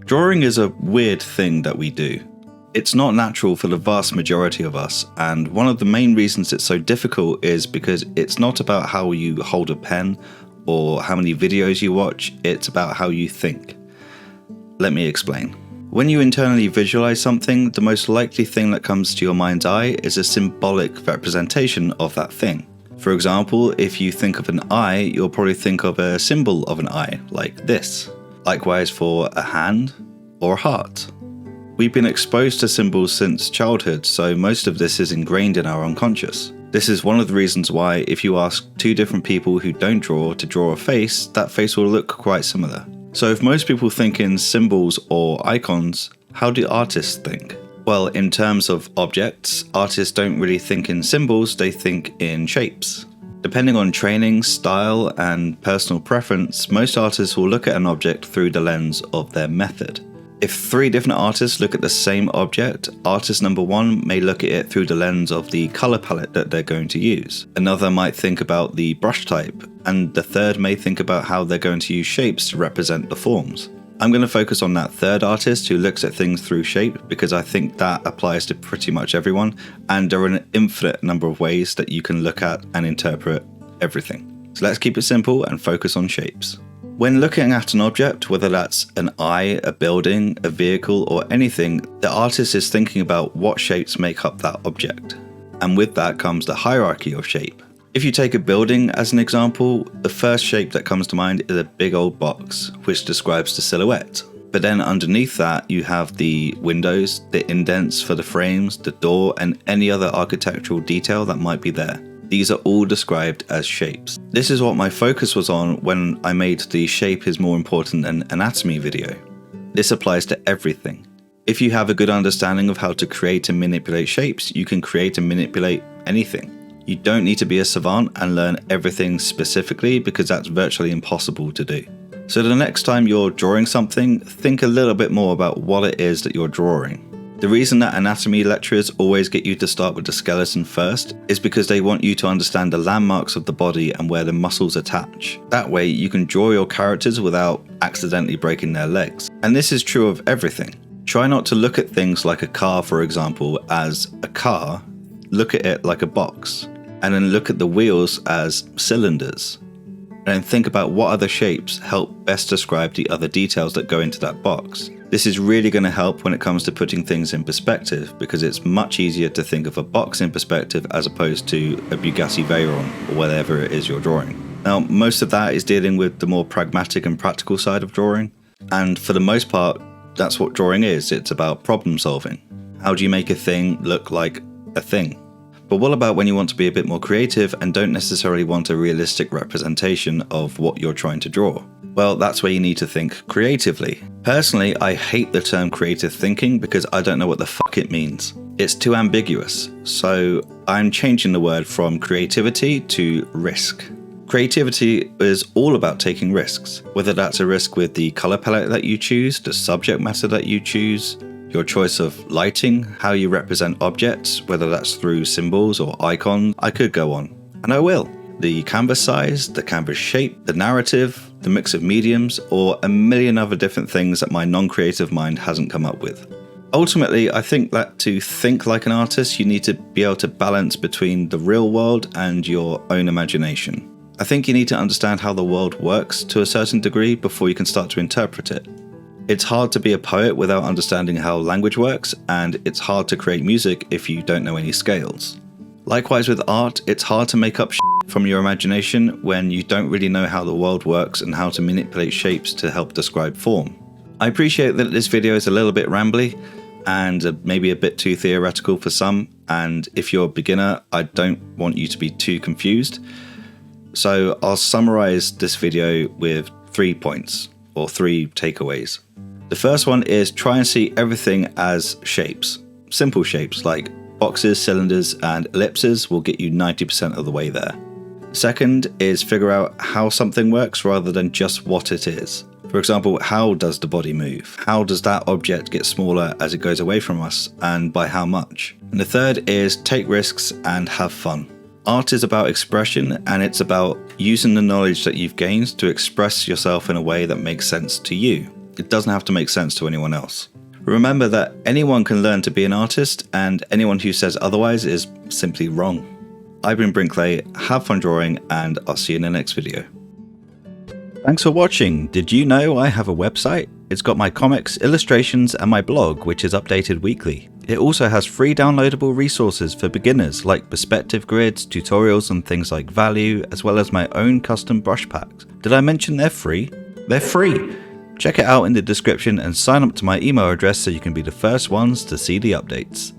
Drawing is a weird thing that we do. It's not natural for the vast majority of us, and one of the main reasons it's so difficult is because it's not about how you hold a pen or how many videos you watch, it's about how you think. Let me explain. When you internally visualize something, the most likely thing that comes to your mind's eye is a symbolic representation of that thing. For example, if you think of an eye, you'll probably think of a symbol of an eye, like this. Likewise for a hand or a heart. We've been exposed to symbols since childhood, so most of this is ingrained in our unconscious. This is one of the reasons why if you ask two different people who don't draw to draw a face, that face will look quite similar. So if most people think in symbols or icons, how do artists think? Well, in terms of objects, artists don't really think in symbols, they think in shapes. Depending on training, style, and personal preference, most artists will look at an object through the lens of their method. If three different artists look at the same object, artist number one may look at it through the lens of the color palette that they're going to use. Another might think about the brush type, and the third may think about how they're going to use shapes to represent the forms. I'm going to focus on that third artist who looks at things through shape because I think that applies to pretty much everyone, and there are an infinite number of ways that you can look at and interpret everything. So let's keep it simple and focus on shapes. When looking at an object, whether that's an eye, a building, a vehicle, or anything, the artist is thinking about what shapes make up that object. And with that comes the hierarchy of shape. If you take a building as an example, the first shape that comes to mind is a big old box, which describes the silhouette. But then underneath that, you have the windows, the indents for the frames, the door, and any other architectural detail that might be there. These are all described as shapes. This is what my focus was on when I made the shape is more important than anatomy video. This applies to everything. If you have a good understanding of how to create and manipulate shapes, you can create and manipulate anything. You don't need to be a savant and learn everything specifically because that's virtually impossible to do. So the next time you're drawing something, think a little bit more about what it is that you're drawing. The reason that anatomy lecturers always get you to start with the skeleton first is because they want you to understand the landmarks of the body and where the muscles attach. That way you can draw your characters without accidentally breaking their legs. And this is true of everything. Try not to look at things like a car, for example, as a car. Look at it like a box. And then look at the wheels as cylinders. And then think about what other shapes help best describe the other details that go into that box. This is really going to help when it comes to putting things in perspective because it's much easier to think of a box in perspective as opposed to a Bugatti Veyron or whatever it is you're drawing. Now, most of that is dealing with the more pragmatic and practical side of drawing. And for the most part, that's what drawing is. It's about problem solving. How do you make a thing look like a thing? But what about when you want to be a bit more creative and don't necessarily want a realistic representation of what you're trying to draw? Well, that's where you need to think creatively. Personally, I hate the term creative thinking because I don't know what the fuck it means. It's too ambiguous. So I'm changing the word from creativity to risk. Creativity is all about taking risks, whether that's a risk with the color palette that you choose, the subject matter that you choose, your choice of lighting, how you represent objects, whether that's through symbols or icons. I could go on, and I will. The canvas size, the canvas shape, the narrative, the mix of mediums, or a million other different things that my non-creative mind hasn't come up with. Ultimately, I think that to think like an artist, you need to be able to balance between the real world and your own imagination. I think you need to understand how the world works to a certain degree before you can start to interpret it. It's hard to be a poet without understanding how language works, and it's hard to create music if you don't know any scales. Likewise with art, it's hard to make up shit from your imagination when you don't really know how the world works and how to manipulate shapes to help describe form. I appreciate that this video is a little bit rambly and maybe a bit too theoretical for some, and if you're a beginner, I don't want you to be too confused. So I'll summarize this video with 3 points, or 3 takeaways. The first one is try and see everything as shapes. Simple shapes like boxes, cylinders, and ellipses will get you 90% of the way there. Second is figure out how something works rather than just what it is. For example, how does the body move? How does that object get smaller as it goes away from us, and by how much? And the third is take risks and have fun. Art is about expression, and it's about using the knowledge that you've gained to express yourself in a way that makes sense to you. It doesn't have to make sense to anyone else. Remember that anyone can learn to be an artist, and anyone who says otherwise is simply wrong. I've been Brinkley, have fun drawing, and I'll see you in the next video. Thanks for watching. Did you know I have a website? It's got my comics, illustrations, and my blog, which is updated weekly. It also has free downloadable resources for beginners like perspective grids, tutorials on things like value, as well as my own custom brush packs. Did I mention they're free? They're free! Check it out in the description and sign up to my email address so you can be the first ones to see the updates.